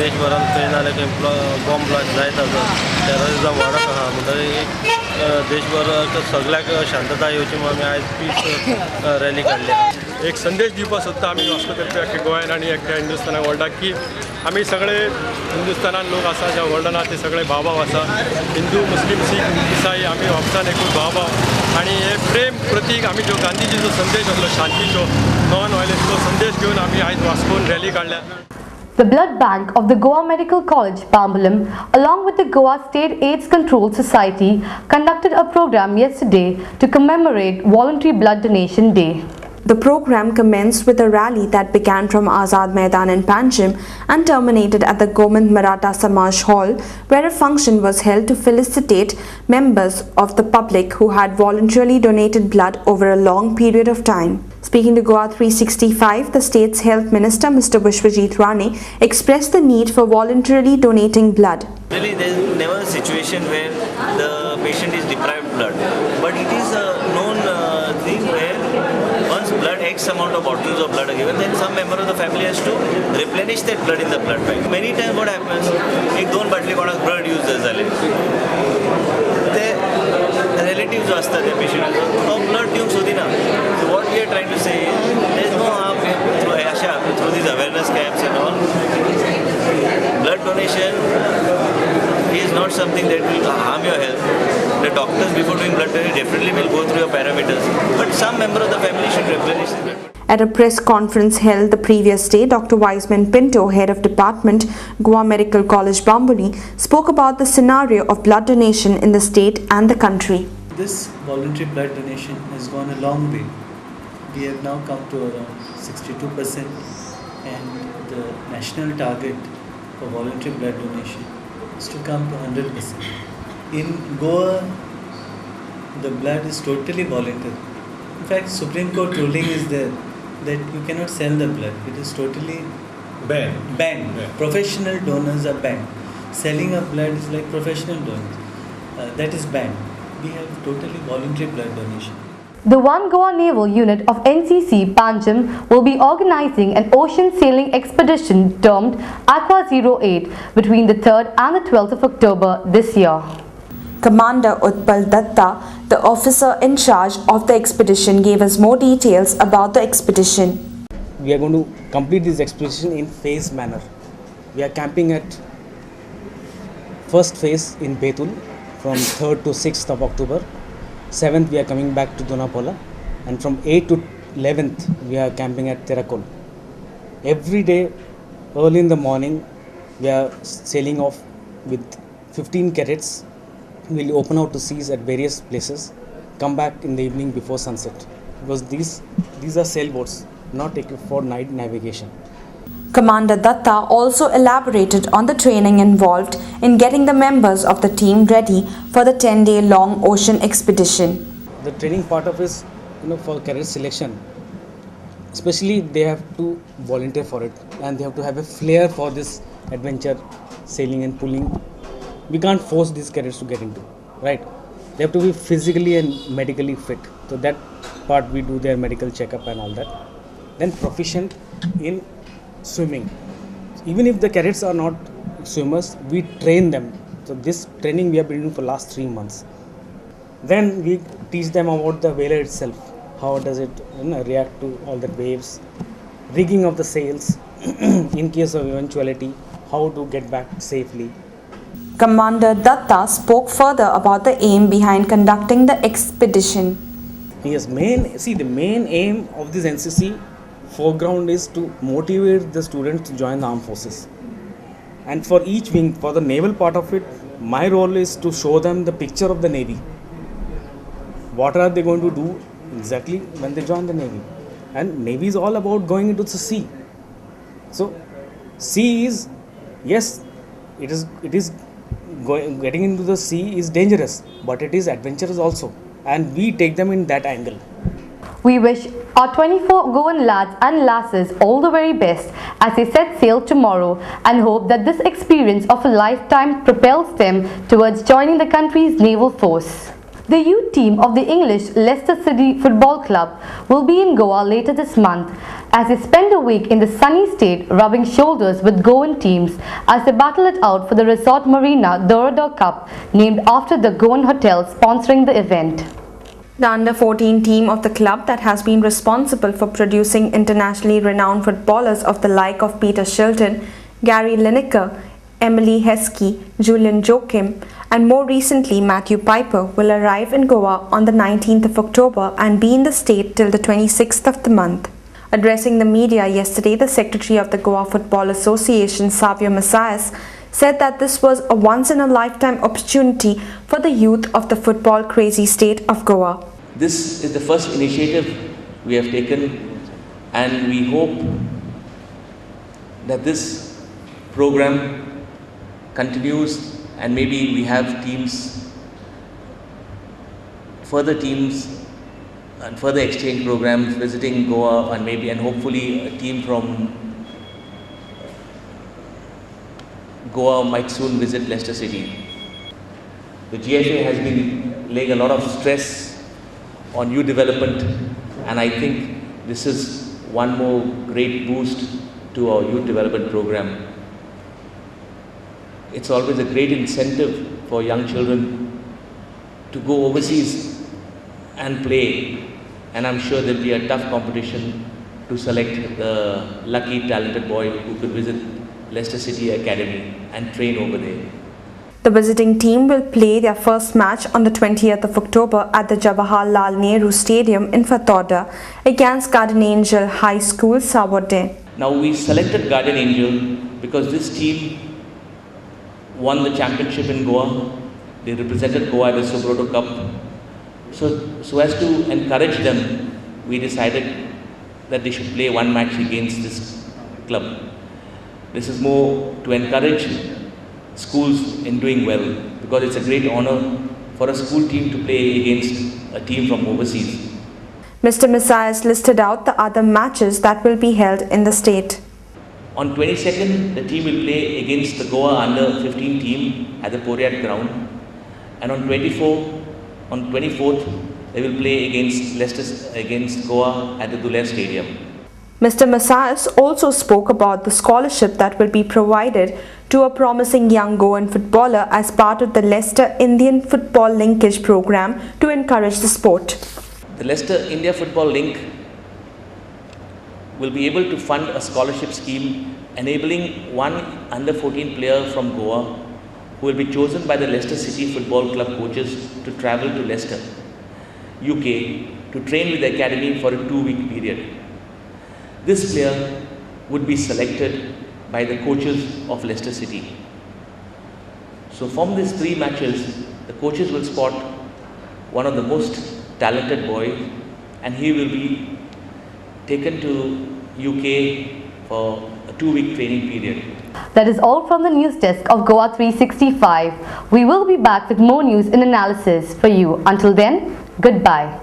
देशभरात खंय ना जाल्यार खंय बॉम्ब ब्लास्ट जायत आसा, टेररिजम वाडत आहा म्हणटकीर देशभर सगळ्याक शांतता येवची म्हणून आमी आयज पीस रॅली काडली आहा. एक संदेश दिवपाक सोदता आमी वास्को करपी अख्ख्या गोंयान आनी अख्ख्या हिंदुस्थानाक वर्ल्डाक की आमी सगळे हिंदुस्थानान लोक आसा ज्या वर्ल्डान आसा ते सगळे भाव आसा. हिंदू मुस्लीम सीख इसाई आमी वखदान एकूच भाव आनी हे प्रेम प्रतीक आमी जो गांधीजीचो संदेश आसलो शांतीचो नॉन व्हायलन्सचो संदेश घेवन आमी आयज वास्कोन रॅली काडल्या. The Blood Bank of the Goa Medical College, Bambolim, along with the Goa State AIDS Control Society, conducted a program yesterday to commemorate Voluntary Blood Donation Day. The program commenced with a rally that began from Azad Maidan in Panjim and terminated at the Gomind Maratha Samaj Hall, where a function was held to felicitate members of the public who had voluntarily donated blood over a long period of time. Speaking to Goa 365, the state's health minister, Mr. Vishwajit Rane, expressed the need for voluntarily donating blood. Really, there is never a situation where the patient is deprived blood, but it is a known thing where once blood X amount of bottles of blood are given, then some member of the family has to replenish that blood in the blood bank. Many times what happens, एक दोन बाटली कोणाक blood use झाले, ते relatives असतात त्या पेशंटाचो तो blood दिवंक सोदिना. So what we are trying to say is there is no harm through these awareness camps and all. Blood donation is not something that will harm your health. The doctors before doing blood donation definitely will go through your parameters, but some member of the family should replenish the blood. At a press conference held the previous day, Dr. Wiseman Pinto, head of department, Goa Medical College, Bambuli, spoke about the scenario of blood donation in the state and the country. This voluntary blood donation has gone a long way. We have now come to around 62%, and the national target for voluntary blood donation is to come to 100%. In Goa, the blood is totally voluntary. In fact, Supreme Court ruling is there that you cannot sell the blood. It is totally banned. Yeah. Professional donors are banned. Selling of blood is like professional donors. That is banned. We have totally voluntary blood donation. The One Goa Naval Unit of NCC Panjim will be organizing an ocean sailing expedition termed Aqua 08 between the 3rd and the 12th of October this year. Commander Utpal Datta, the officer in charge of the expedition, gave us more details about the expedition. We are going to complete this expedition in phase manner. We are camping at first phase in Betul from 3rd to 6th of October. 7th we are coming back to Donapola, and from 8th to 11th we are camping at Terakol. Every day early in the morning we are sailing off with 15 cadets. We will open out to seas at various places, come back in the evening before sunset, because these are sailboats not equipped for night navigation. Commander Datta also elaborated on the training involved in getting the members of the team ready for the 10-day long ocean expedition. The training part of is, for career selection, especially they have to volunteer for it, and they have to have a flair for this adventure, sailing and pulling. We can't force these cadets to get into, right? They have to be physically and medically fit. So that part we do their medical checkup and all that. Then proficient in swimming. Even if the cadets are not swimmers, we train them. So this training we have been doing for last 3 months. Then we teach them about the whaler itself. How does it react to all the waves, rigging of the sails, in case of eventuality, how to get back safely. Commander Datta spoke further about the aim behind conducting the expedition. Yes, the main aim of this NCC foreground is to motivate the students to join the armed forces. And for each wing, for the naval part of it, my role is to show them the picture of the Navy. What are they going to do exactly when they join the Navy? And Navy is all about going into the sea. So, sea is, yes, getting into the sea is dangerous, but it is adventurous also. And we take them in that angle. We wish our 24 Goan lads and lasses all the very best as they set sail tomorrow, and hope that this experience of a lifetime propels them towards joining the country's naval force. The youth team of the English Leicester City Football Club will be in Goa later this month as they spend a week in the sunny state rubbing shoulders with Goan teams as they battle it out for the Resort Marina Dorado Cup, named after the Goan hotel sponsoring the event. The under-14 team of the club that has been responsible for producing internationally renowned footballers of the like of Peter Shilton, Gary Lineker, Emily Heskey, Julian Joachim, and more recently Matthew Piper will arrive in Goa on the 19th of October and be in the state till the 26th of the month. Addressing the media yesterday, the Secretary of the Goa Football Association, Savio Messias, said that this was a once-in-a-lifetime opportunity for the youth of the football-crazy state of Goa. This is the first initiative we have taken, and we hope that this program continues, and maybe we have further teams and further exchange programs visiting Goa, and hopefully a team from Goa might soon visit Leicester City. The GFA has been laying a lot of stress on youth development, and I think this is one more great boost to our youth development program. It's always a great incentive for young children to go overseas and play, and I'm sure there'll be a tough competition to select the lucky, talented boy who could visit Leicester City Academy and train over there. The visiting team will play their first match on the 20th of October at the Jawaharlal Nehru Stadium in Fattauda against Guardian Angel High School, Savorde. Now we selected Guardian Angel because this team won the championship in Goa. They represented Goa at the Subroto Cup. So as to encourage them, we decided that they should play one match against this club. This is more to encourage schools in doing well, because it's a great honor for a school team to play against a team from overseas. Mr. Messias listed out the other matches that will be held in the state. On 22nd, the team will play against the Goa under-15 team at the Poriat ground, and on 24th, they will play against Goa at the Duleh Stadium. Mr. Messias also spoke about the scholarship that will be provided to a promising young Goan footballer as part of the Leicester Indian Football Linkage program to encourage the sport. The Leicester India Football Link will be able to fund a scholarship scheme enabling one under-14 player from Goa who will be chosen by the Leicester City Football Club coaches to travel to Leicester, UK to train with the academy for a 2-week period. This player would be selected by the coaches of Leicester City. So from these 3 matches, the coaches will spot one of the most talented boys, and he will be taken to UK for a 2-week training period. That is all from the news desk of Goa 365. We will be back with more news and analysis for you. Until then, goodbye.